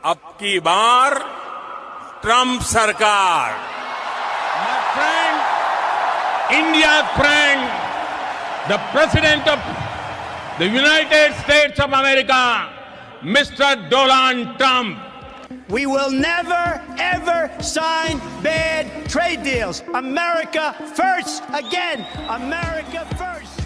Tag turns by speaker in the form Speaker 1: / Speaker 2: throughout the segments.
Speaker 1: अब की बार ट्रंप सरकार,
Speaker 2: My friend, India's friend, the President of the United States of America, Mr. Donald Trump.
Speaker 3: We will never, ever sign bad trade deals. America first, again, America first.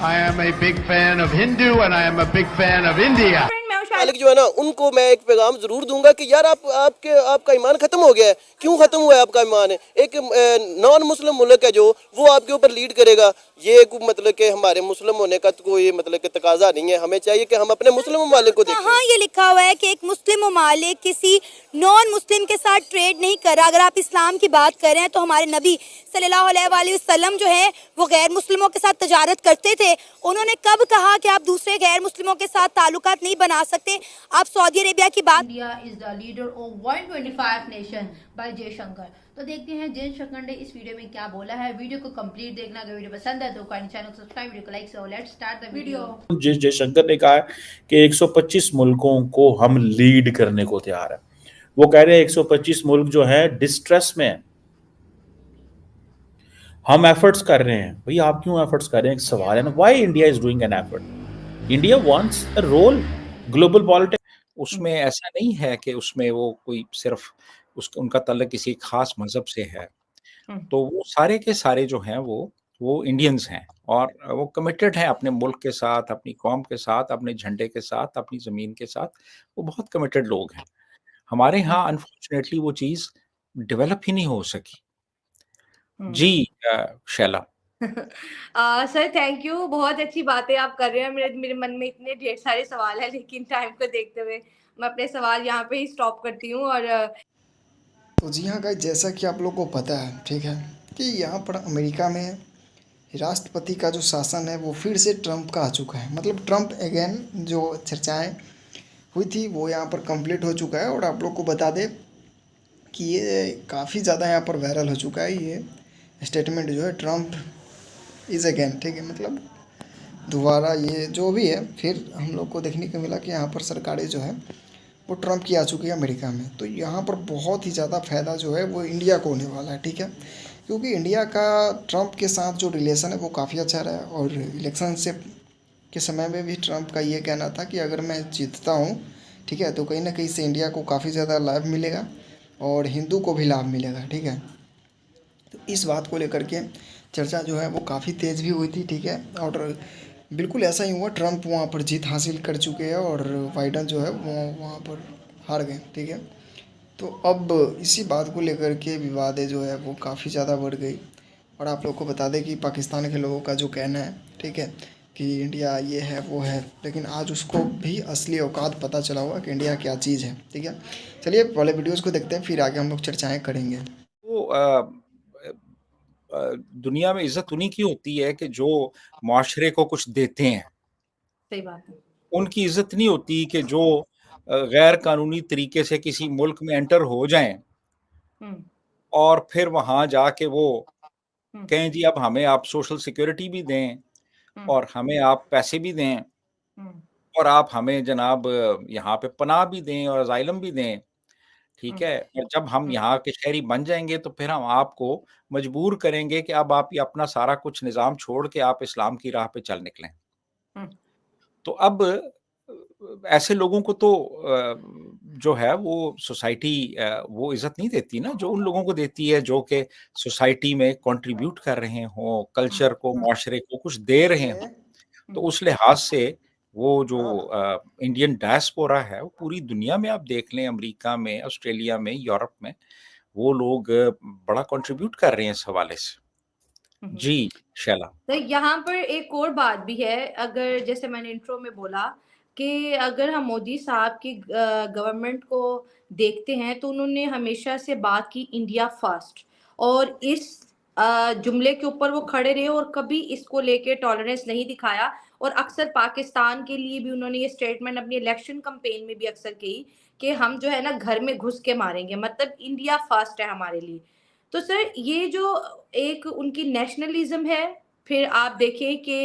Speaker 4: I am a big fan of Hindu and I am a big fan of India.
Speaker 5: मालिक जो है ना, उनको मैं एक पैगाम जरूर दूंगा कि यार आपका ईमान खत्म हो गया है। क्यों खत्म हुआ है आपका ईमान? एक नॉन मुस्लिम मुल्क है जो वो आपके ऊपर लीड करेगा, ये मतलब कि हमारे मुस्लिम होने का तो कोई मतलब कि तकाजा नहीं है। हमें चाहिए कि हम अपने मुस्लिम ममालिक को देखें।
Speaker 6: हाँ, ये लिखा हुआ है कि एक मुस्लिम ममालिक किसी नॉन मुस्लिम के साथ ट्रेड नहीं कर रहा। अगर आप इस्लाम की बात कर रहे हैं तो हमारे नबी सल्लल्लाहु अलैहि वसल्लम जो है वो गैर मुस्लिमों के साथ तजारत करते थे। उन्होंने कब कहा कि आप दूसरे गैर मुस्लिमों के साथ ताल्लुकात नहीं बना सकते? आप सऊदी अरेबिया की बात,
Speaker 7: India is the leader of 125 nation by Jaishankar. तो देखते हैं जयशंकर ने इस वीडियो में क्या बोला है। वीडियो को कंप्लीट देखना। अगर वीडियो पसंद है तो चैनल को सब्सक्राइब, वीडियो को like. So let's start the video.
Speaker 8: Jaishankar ने कहा कि 125 मुल्कों को हम लीड करने को तैयार है। वो कह रहे हैं 125 मुल्क जो है डिस्ट्रेस में है, हम एफर्ट्स कर रहे हैं। भाई आप क्यों एफर्ट्स कर रहे हैं? एक सवाल है ना, why India is doing an effort? India wants a role global politics.
Speaker 9: उसमें ऐसा नहीं है कि उसमें वो कोई सिर्फ उनका तल्लुक किसी खास मजहब से है। तो वो सारे के सारे जो हैं वो इंडियंस हैं और वो कमिटेड हैं अपने मुल्क के साथ, अपनी कौम के साथ, अपने झंडे के साथ, अपनी ज़मीन के साथ। वो बहुत कमिटेड लोग हैं। हमारे यहाँ अनफॉर्चुनेटली वो चीज़ डेवलप ही नहीं हो सकी। जी शैला।
Speaker 7: सर थैंक यू, बहुत अच्छी बातें आप कर रहे हैं। मेरे मन में इतने ढेर सारे सवाल हैं, लेकिन टाइम को देखते हुए मैं अपने सवाल यहाँ पे ही स्टॉप करती हूँ। और
Speaker 10: तो जी हाँ गाइस, जैसा कि आप लोगों को पता है, ठीक है, कि यहाँ पर अमेरिका में राष्ट्रपति का जो शासन है वो फिर से ट्रंप का आ चुका है। मतलब ट्रंप अगेन जो चर्चाएं हुई थी वो यहाँ पर कंप्लीट हो चुका है। और आप लोग को बता दें कि ये काफ़ी ज़्यादा यहाँ पर वायरल हो चुका है ये स्टेटमेंट जो है, ट्रंप इज़ अगेन, ठीक है, मतलब दोबारा ये जो भी है। फिर हम लोग को देखने को मिला कि यहाँ पर सरकारें जो है वो ट्रंप की आ चुकी है अमेरिका में। तो यहाँ पर बहुत ही ज़्यादा फ़ायदा जो है वो इंडिया को होने वाला है, ठीक है, क्योंकि इंडिया का ट्रंप के साथ जो रिलेशन है वो काफ़ी अच्छा रहा है। और इलेक्शन से के समय में भी ट्रंप का ये कहना था कि अगर मैं जीतता हूँ, ठीक है, तो कहीं ना कहीं से इंडिया को काफ़ी ज़्यादा लाभ मिलेगा और हिंदू को भी लाभ मिलेगा, ठीक है। तो इस बात को लेकर के चर्चा जो है वो काफ़ी तेज़ भी हुई थी, ठीक है, और बिल्कुल ऐसा ही हुआ। ट्रंप वहाँ पर जीत हासिल कर चुके हैं और बाइडन जो है वो वहाँ पर हार गए, ठीक है। तो अब इसी बात को लेकर के विवादें जो है वो काफ़ी ज़्यादा बढ़ गई। और आप लोग को बता दें कि पाकिस्तान के लोगों का जो कहना है, ठीक है, कि इंडिया ये है वो है, लेकिन आज उसको भी असली औकात पता चला हुआ कि इंडिया क्या चीज़ है, ठीक है। चलिए पहले वीडियोज़ को देखते हैं, फिर आगे हम लोग चर्चाएँ करेंगे।
Speaker 9: वो दुनिया में इज्जत उन्हीं की होती है कि जो माशरे को कुछ देते हैं।
Speaker 7: सही बात है।
Speaker 9: उनकी इज्जत नहीं होती कि जो गैर कानूनी तरीके से किसी मुल्क में एंटर हो जाएं और फिर वहां जाके वो कहें जी अब हमें आप सोशल सिक्योरिटी भी दें और हमें आप पैसे भी दें और आप हमें जनाब यहाँ पे पनाह भी दें और अजाइलम भी दें, ठीक है। और जब हम यहाँ के शहरी बन जाएंगे तो फिर हम आपको मजबूर करेंगे कि अब आप ये अपना सारा कुछ निज़ाम छोड़ के आप इस्लाम की राह पे चल निकलें। तो अब ऐसे लोगों को तो जो है वो सोसाइटी वो इज्जत नहीं देती ना, जो उन लोगों को देती है जो कि सोसाइटी में कंट्रीब्यूट कर रहे हों, कल्चर को, माशरे को कुछ दे रहे हों। तो उस लिहाज से वो जो इंडियन डायस्पोरा है वो पूरी दुनिया में आप देख लें, अमेरिका में, ऑस्ट्रेलिया में, यूरोप में, वो लोग बड़ा कंट्रीब्यूट कर रहे हैं इस हवाले से। जी शैला।
Speaker 7: तो यहाँ पर एक और बात भी है। अगर जैसे मैंने इंट्रो में बोला कि अगर हम मोदी साहब की गवर्नमेंट को देखते हैं तो उन्होंने हमेशा से बात की इंडिया फर्स्ट, और इस जुमले के ऊपर वो खड़े रहे और कभी इसको लेके टॉलरेंस नहीं दिखाया। और अक्सर पाकिस्तान के लिए भी उन्होंने ये स्टेटमेंट अपनी इलेक्शन कैंपेन में भी अक्सर कही कि हम जो है ना घर में घुस के मारेंगे, मतलब इंडिया फर्स्ट है हमारे लिए। तो सर ये जो एक उनकी नेशनलिज्म है फिर आप देखिए कि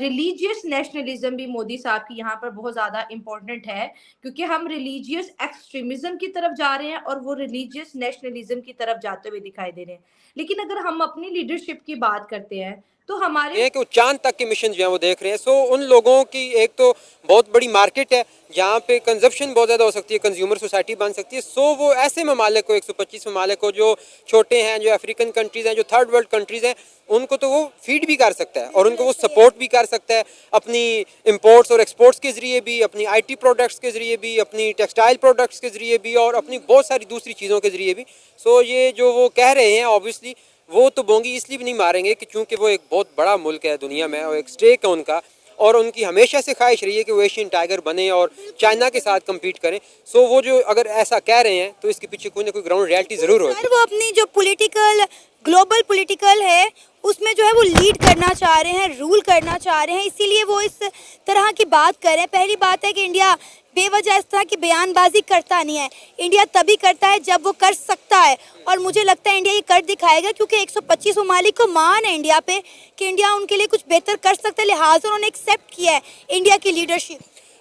Speaker 7: रिलीजियस नेशनलिज्म भी मोदी साहब की यहाँ पर बहुत ज़्यादा इम्पोर्टेंट है, क्योंकि हम रिलीजियस एक्सट्रीमिज्म की तरफ जा रहे हैं और वो रिलीजियस नेशनलिज्म की तरफ जाते हुए दिखाई दे रहे हैं। लेकिन अगर हम अपनी लीडरशिप की बात करते हैं तो हमारे
Speaker 11: कि वो चांद तक के मिशन जो है वो देख रहे हैं। सो उन लोगों की एक तो बहुत बड़ी मार्केट है जहाँ पे कंजप्शन बहुत ज़्यादा हो सकती है, कंज्यूमर सोसाइटी बन सकती है। सो वो ऐसे ममालिक को 125 ममालिक को जो छोटे हैं, जो अफ्रीकन कंट्रीज़ हैं, जो थर्ड वर्ल्ड कंट्रीज़ हैं, उनको तो वो फीड भी कर सकता है और उनको वो सपोर्ट भी कर सकता है अपनी इंपोर्ट्स और एक्सपोर्ट्स के ज़रिए भी, अपनी आईटी प्रोडक्ट्स के ज़रिए भी, अपनी टेक्सटाइल प्रोडक्ट्स के ज़रिए भी और अपनी बहुत सारी दूसरी चीज़ों के ज़रिए भी। सो ये जो वो कह रहे हैं ऑब्वियसली वो तो बोंगी इसलिए भी नहीं मारेंगे कि चूँकि वो एक बहुत बड़ा मुल्क है दुनिया में और एक स्टेक है उनका, और उनकी हमेशा से ख्वाहिश रही है कि वो एशियन टाइगर बने और चाइना के साथ कम्पीट करें। सो वो जो अगर ऐसा कह रहे हैं तो इसके पीछे कोई ना कोई ग्राउंड रियलिटी ज़रूर होगी।
Speaker 6: वो अपनी जो पॉलिटिकल ग्लोबल पॉलिटिकल है उसमें जो है वो लीड करना चाह रहे हैं, रूल करना चाह रहे हैं, इसीलिए वो इस तरह की बात कर रहे हैं। पहली बात है कि इंडिया बेवजह इस तरह की बयानबाजी करता नहीं है। इंडिया तभी करता है जब वो कर सकता है, और मुझे लगता है इंडिया ये कर दिखाएगा, क्योंकि 125 ममालिक को मान है इंडिया पे कि इंडिया उनके लिए कुछ बेहतर कर सकता है, लिहाजा उन्होंने एक्सेप्ट किया है इंडिया की लीडरशिप।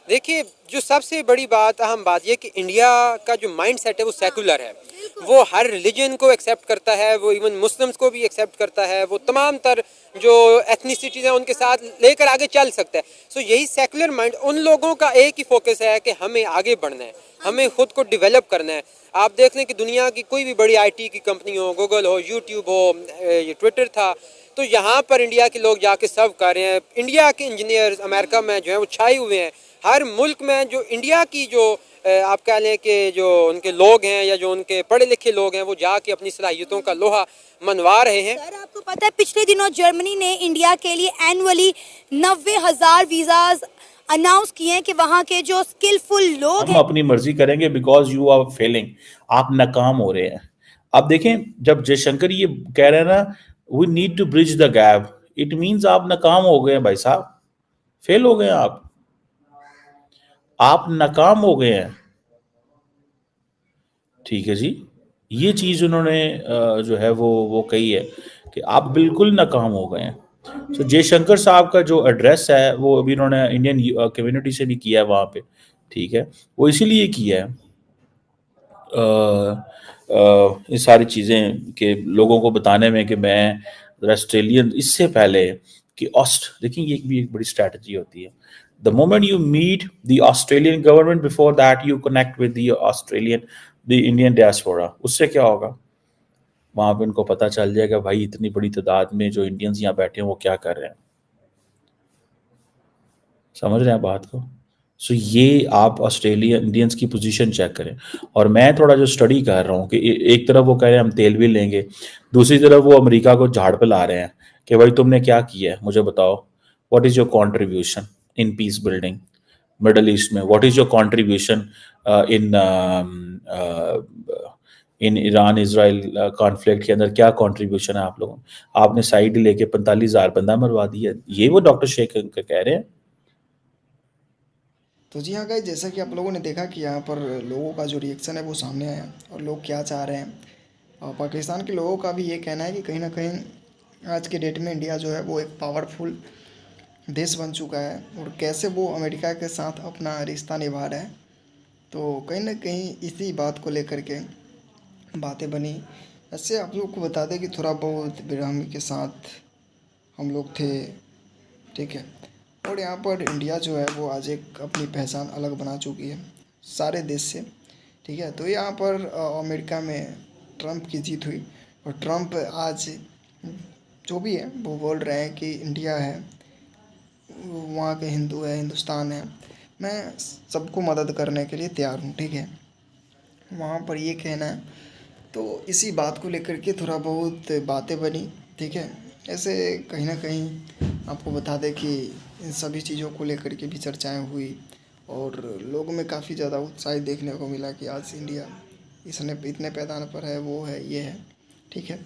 Speaker 11: देखिए, जो सबसे बड़ी बात, अहम बात यह कि इंडिया का जो माइंड सेट है वो सेकुलर है। वो हर रिलीजन को एक्सेप्ट करता है, वो इवन मुस्लिम्स को भी एक्सेप्ट करता है, वो तमाम तर जो एथनिसिटीज़ हैं उनके साथ लेकर आगे चल सकता है। सो यही सेकुलर माइंड, उन लोगों का एक ही फोकस है कि हमें आगे बढ़ना है, हमें खुद को डेवलप करना है। आप देख लें कि दुनिया की कोई भी बड़ी IT की कंपनी हो, गूगल हो, यूट्यूब हो, ये ट्विटर था, तो यहाँ पर इंडिया के लोग जाके सर्व कर रहे हैं। इंडिया के इंजीनियर्स अमेरिका में जो हैं वो छाए हुए हैं। हर मुल्क में जो इंडिया की जो आप कह लें कि जो उनके लोग हैं या जो उनके पढ़े लिखे लोग हैं वो जाके अपनी सलाहियतों का लोहा मनवा रहे हैं।
Speaker 6: सर, आपको पता है पिछले दिनों जर्मनी ने इंडिया के लिए एनुअली 90,000 वीज़ाज अनाउंस किए हैं कि वहाँ के जो स्किलफुल लोग
Speaker 8: हम अपनी मर्जी करेंगे बिकॉज यू आर फेलिंग, आप नाकाम हो रहे हैं। अब देखें, जब जयशंकर ये कह रहे हैं ना, we need to bridge the gap, it means आप नाकाम हो गए हैं भाई साहब, फेल हो गए हैं आप नाकाम हो गए हैं। ठीक है जी, ये चीज उन्होंने जो है वो कही है कि आप बिल्कुल नाकाम हो गए हैं। तो जयशंकर साहब का जो एड्रेस है वो अभी उन्होंने इंडियन कम्युनिटी से भी किया है वहाँ पे, ठीक है, वो इसीलिए किया है ये सारी चीज़ें के लोगों को बताने में कि मैं ऑस्ट्रेलियन, इससे पहले कि देखिए ये भी एक बड़ी स्ट्रैटेजी होती है। The moment you meet the Australian government, before that you connect with the Indian diaspora, उससे क्या होगा, वहाँ पे उनको पता चल जाएगा भाई इतनी बड़ी तादाद में जो इंडियंस यहाँ बैठे हैं वो क्या कर रहे हैं। समझ रहे हैं बात को? सो ये आप ऑस्ट्रेलिया इंडियंस की पोजीशन चेक करें। और मैं थोड़ा जो स्टडी कर रहा हूँ कि एक तरफ वो कह रहे हैं हम तेल भी लेंगे, दूसरी तरफ वो अमेरिका को झाड़ पे ला रहे हैं कि भाई तुमने क्या किया है मुझे बताओ, what is your contribution in peace building Middle East में, what is your contribution in Iran Israel conflict के अंदर क्या कॉन्ट्रीब्यूशन है आप लोगों, आपने साइड लेके 45,000 बंदा मरवा दिया। ये वो डॉक्टर शेख कह रहे हैं।
Speaker 10: तो जी हाँ गाइस, जैसा कि आप लोगों ने देखा कि यहाँ पर लोगों का जो रिएक्शन है वो सामने आया और लोग क्या चाह रहे हैं। और पाकिस्तान के लोगों का भी ये कहना है कि कहीं ना कहीं आज के डेट में इंडिया जो है वो एक पावरफुल देश बन चुका है और कैसे वो अमेरिका के साथ अपना रिश्ता निभा रहा है। तो कहीं ना कहीं इसी बात को लेकर के बातें बनी। ऐसे आप लोग को बता दें कि थोड़ा बहुत बेरहमी के साथ हम लोग थे, ठीक है। और यहाँ पर इंडिया जो है वो आज एक अपनी पहचान अलग बना चुकी है सारे देश से, ठीक है। तो यहाँ पर अमेरिका में ट्रंप की जीत हुई और ट्रंप आज जो भी है वो बोल रहे हैं कि इंडिया है, वहाँ के हिंदू है, हिंदुस्तान है, मैं सबको मदद करने के लिए तैयार हूँ, ठीक है। वहाँ पर ये कहना है। तो इसी बात को लेकर के थोड़ा बहुत बातें बनी, ठीक है। ऐसे कहीं ना कहीं आपको बता दें कि इन सभी चीज़ों को लेकर के भी चर्चाएं हुई और लोगों में काफ़ी ज़्यादा उत्साह देखने को मिला कि आज इंडिया इतने पैदान पर है, वो है, ये है, ठीक है।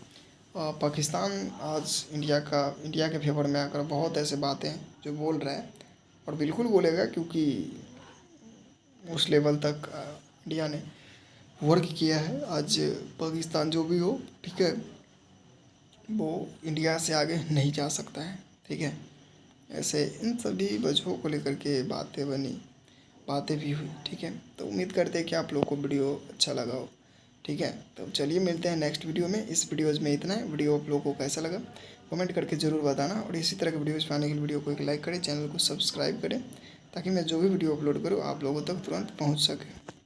Speaker 10: पाकिस्तान आज इंडिया के फेवर में आकर बहुत ऐसे बातें जो बोल रहा है और बिल्कुल बोलेगा, क्योंकि उस लेवल तक इंडिया ने वर्क किया है। आज पाकिस्तान जो भी हो, ठीक है, वो इंडिया से आगे नहीं जा सकता है, ठीक है। ऐसे इन सभी वजहों को लेकर के बातें भी हुई, ठीक है। तो उम्मीद करते हैं कि आप लोगों को वीडियो अच्छा लगा हो, ठीक है। तो चलिए मिलते हैं नेक्स्ट वीडियो में। इस वीडियोज़ में इतना है। वीडियो आप लोगों को कैसा लगा कमेंट करके ज़रूर बताना, और इसी तरह के वीडियोज़ पाने के लिए वीडियो को एक लाइक करें, चैनल को सब्सक्राइब करें, ताकि मैं जो भी वीडियो अपलोड करूँ आप लोगों तक तुरंत पहुँच सके।